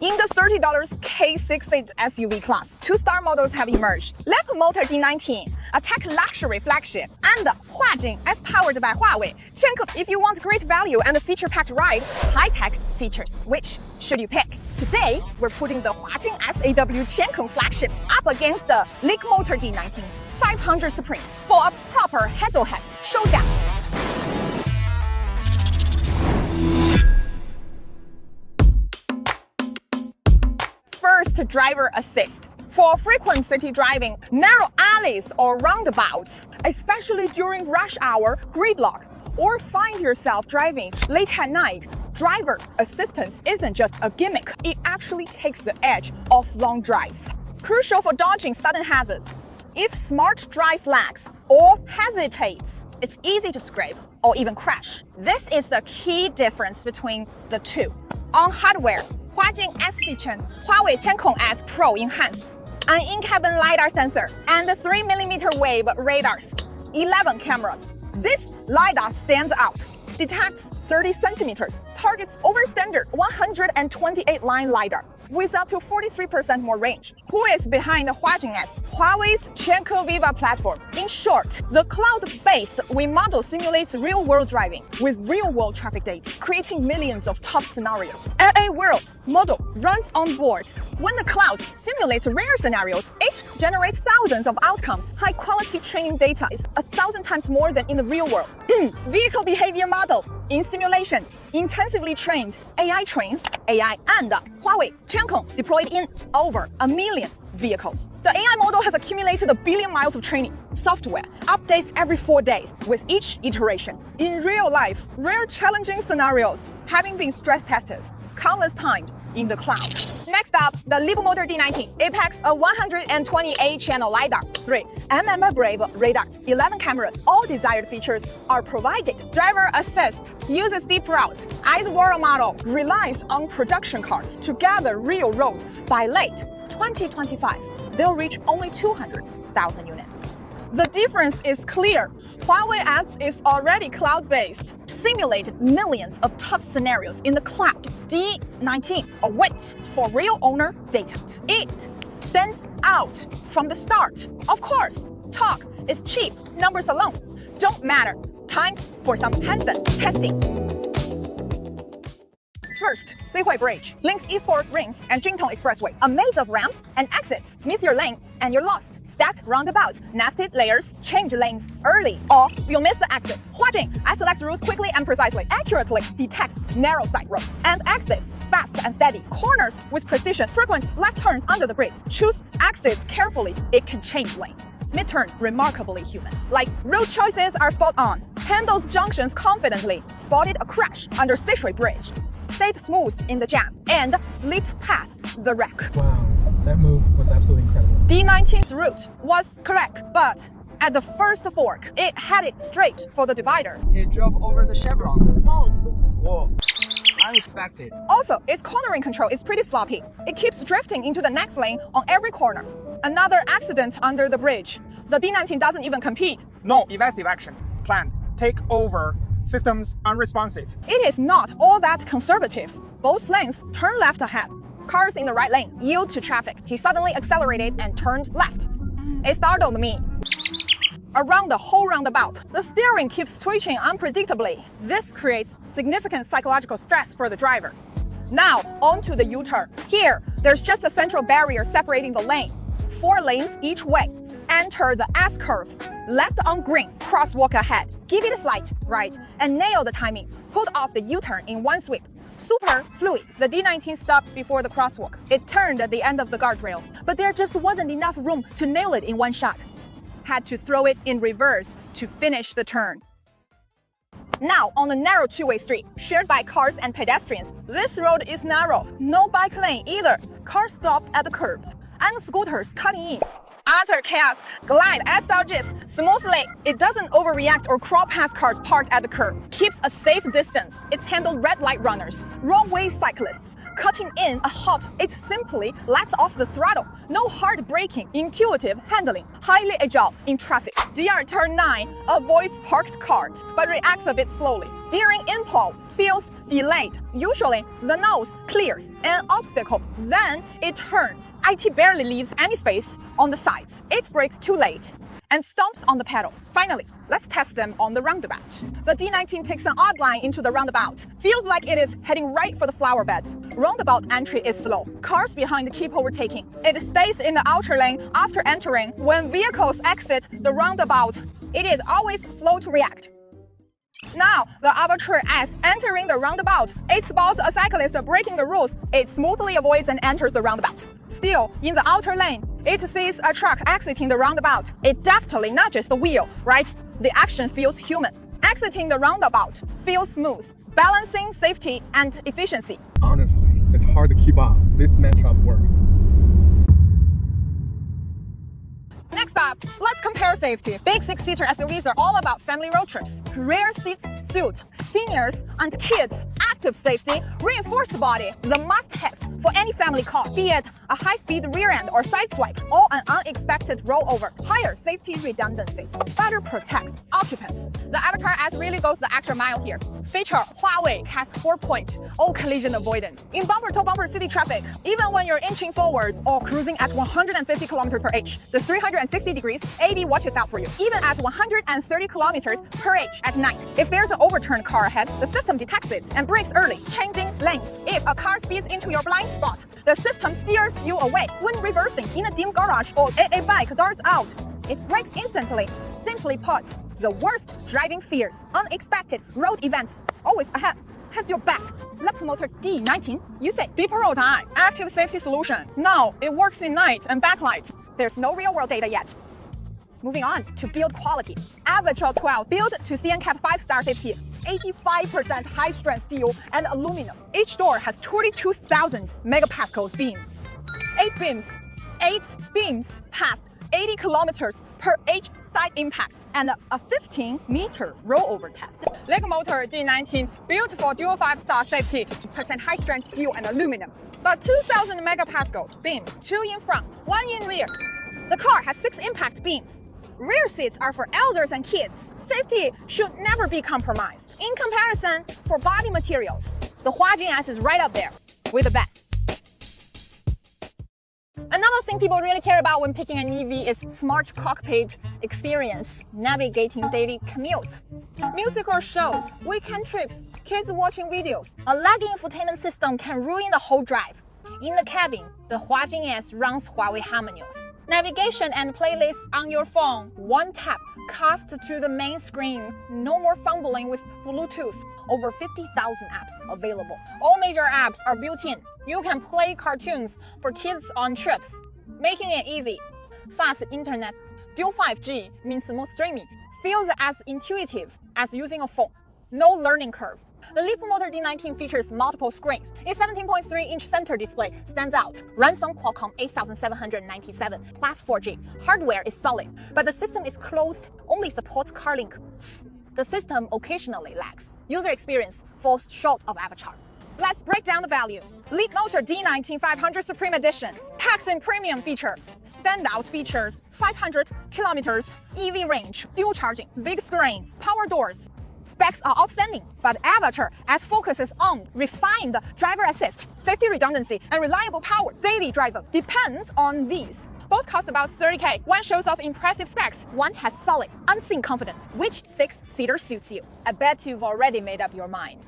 In the $30 K6 SUV class, two-star models have emerged. Leapmotor D19, a tech luxury flagship, and the Huajing S powered by Huawei. Qiankun, if you want great value and a feature-packed ride, high-tech features. Which should you pick? Today, we're putting the Huajing SAW Qiankun flagship up against the Leapmotor D19 500 Supremes for a proper head-to-head showdown. First, driver assist. For frequent city driving, narrow alleys or roundabouts, especially during rush hour, gridlock, or find yourself driving late at night, driver assistance isn't just a gimmick. It actually takes the edge off long drives. Crucial for dodging sudden hazards. If smart drive lags or hesitates, it's easy to scrape or even crash. This is the key difference between the two. On hardware, Huajing S featured Huawei Qiankun ADS Pro enhanced, an in-cabin LiDAR sensor, and 3mm wave radars, 11 cameras. This LiDAR stands out, detects 30 centimeters, targets over standard 128-line LiDAR, with up to 43% more range. Who is behind the Huajing S? Huawei's Qiankun Viva platform. In short, the cloud-based Wii model simulates real-world driving with real-world traffic data, creating millions of top scenarios. A world model runs on board. When the cloud simulates rare scenarios, it generates thousands of outcomes. High-quality training data is 1,000 times more than in the real world. Vehicle behavior model. In simulation, intensively trained AI trains AI and Huawei Qiankun deployed in over 1 million vehicles. The AI model has accumulated 1 billion miles of training. Software updates every 4 days with each iteration. In real life, rare challenging scenarios having been stress tested countless times in the cloud. Next up, the Leapmotor D19. It packs a 128-channel LiDAR, 3 mm Brave radars, 11 cameras. All desired features are provided. Driver assist uses deep route. Eyes-World model relies on production car to gather real road. By late 2025, they'll reach only 200,000 units. The difference is clear. Huawei ADS is already cloud-based, simulated millions of tough scenarios in the cloud. D19 awaits for real owner data. It stands out from the start. Of course, talk is cheap. Numbers alone don't matter. Time for some hands-on testing. First, Huawei Bridge links Esports Ring and Jingtong Expressway. A maze of ramps and exits. Miss your lane and you're lost. Stacked roundabouts, nested layers, change lanes early, or you'll miss the exits. Huajing S selects routes quickly and precisely, accurately detects narrow side roads and exits fast and steady. Corners with precision, frequent left turns under the bridge. Choose exits carefully. It can change lanes. Mid-turn, remarkably human. Like road choices are spot on. Handles junctions confidently. Spotted a crash under Sichuan Bridge. Stayed smooth in the jam and slipped past the wreck. Wow, that move was absolutely incredible. D19's route was correct, but at the first fork, it headed straight for the divider. It drove over the chevron. Both. Whoa, unexpected. Also, its cornering control is pretty sloppy. It keeps drifting into the next lane on every corner. Another accident under the bridge. The D19 doesn't even compete. No evasive action planned. Take over. Systems unresponsive. It is not all that conservative. Both lanes turn left ahead. Cars in the right lane yield to traffic. He suddenly accelerated and turned left. It startled me. Around the whole roundabout, the steering keeps twitching unpredictably. This creates significant psychological stress for the driver. Now, on to the U-turn. Here, there's just a central barrier separating the lanes. 4 lanes each way. Enter the S-curve. Left on green, crosswalk ahead. Give it a slight right and nail the timing. Pulled off the U-turn in one sweep. Super fluid. The D19 stopped before the crosswalk. It turned at the end of the guardrail, but there just wasn't enough room to nail it in one shot. Had to throw it in reverse to finish the turn. Now, on a narrow two-way street, shared by cars and pedestrians. This road is narrow, no bike lane either. Cars stopped at the curb, and scooters cutting in. Utter chaos, glide S smoothly. It doesn't overreact or crawl past cars parked at the curb. Keeps a safe distance. It's handled red light runners, wrong way cyclists, Cutting in a halt, it simply lets off the throttle. No hard braking, intuitive handling, highly agile in traffic. DR Turn 9 avoids parked cars, but reacts a bit slowly. Steering impulse feels delayed. Usually, the nose clears an obstacle, then it turns. IT barely leaves any space on the sides. It brakes too late and stomps on the pedal. Finally, let's test them on the roundabout. The D19 takes an odd line into the roundabout. Feels like it is heading right for the flower bed. Roundabout entry is slow. Cars behind keep overtaking. It stays in the outer lane after entering. When vehicles exit the roundabout, it is always slow to react. Now, the Huajing S entering the roundabout. It spots a cyclist breaking the rules. It smoothly avoids and enters the roundabout. Still, in the outer lane, it sees a truck exiting the roundabout. It deftly nudges the wheel, right? The action feels human. Exiting the roundabout feels smooth, balancing safety and efficiency. Honestly, it's hard to keep up. This matchup works. Next up, let's compare safety. Big six-seater SUVs are all about family road trips. Rear seats suit seniors and kids. Active safety, reinforced body, the must-haves for any family car, be it a high-speed rear end or side swipe, or an unexpected rollover. Higher safety redundancy, better protects occupants. The Avatar S really goes the extra mile here. Feature Huawei has 4.0 collision avoidance. In bumper-to-bumper city traffic, even when you're inching forward or cruising at 150 km/h, the 360 degrees AD watches out for you, even at 130 km/h at night. If there's an overturned car ahead, the system detects it and brakes early, changing lanes. If a car speeds into your blind spot, the system steers you away. When reversing in a dim garage or a bike darts out, it brakes instantly. Simply put, the worst driving fears, unexpected road events, always ahead, has your back. Leapmotor D19, you say deeper road eye, active safety solution. Now it works in night and backlight. There's no real-world data yet. Moving on to build quality. Avatar 12 built to CNCAP 5-star safety, 85% high-strength steel and aluminum. Each door has 22,000 megapascals beams. 8 beams passed 80 kilometers per each side impact and a 15-meter rollover test. Leapmotor D19 built for dual 5-star safety, 80% high-strength steel and aluminum. But 2,000 megapascals beams, 2 in front, 1 in rear. The car has 6 impact beams. Rear seats are for elders and kids. Safety should never be compromised. In comparison, for body materials, the Huajing S is right up there with the best. Another thing people really care about when picking an EV is smart cockpit experience, navigating daily commutes, musical shows, weekend trips, kids watching videos. A lagging infotainment system can ruin the whole drive. In the cabin, the Huajing S runs Huawei HarmonyOS. Navigation and playlists on your phone. One tap, cast to the main screen. No more fumbling with Bluetooth. Over 50,000 apps available. All major apps are built in. You can play cartoons for kids on trips, making it easy. Fast internet. Dual 5G means smooth streaming. Feels as intuitive as using a phone. No learning curve. The Leapmotor D19 features multiple screens. Its 17.3-inch center display stands out. Runs on Qualcomm 8797 plus 4G. Hardware is solid, but the system is closed, only supports CarLink. The system occasionally lags. User experience falls short of Avatar. Let's break down the value. Leapmotor D19 500 Supreme Edition. Tax and premium feature. Standout features: 500 kilometers EV range, dual charging, big screen, power doors. Specs are outstanding, but Avatar S focuses on refined driver assist, safety redundancy, and reliable power. Daily driver depends on these. Both cost about 30K. One shows off impressive specs, one has solid, unseen confidence. Which 6-seater suits you? I bet you've already made up your mind.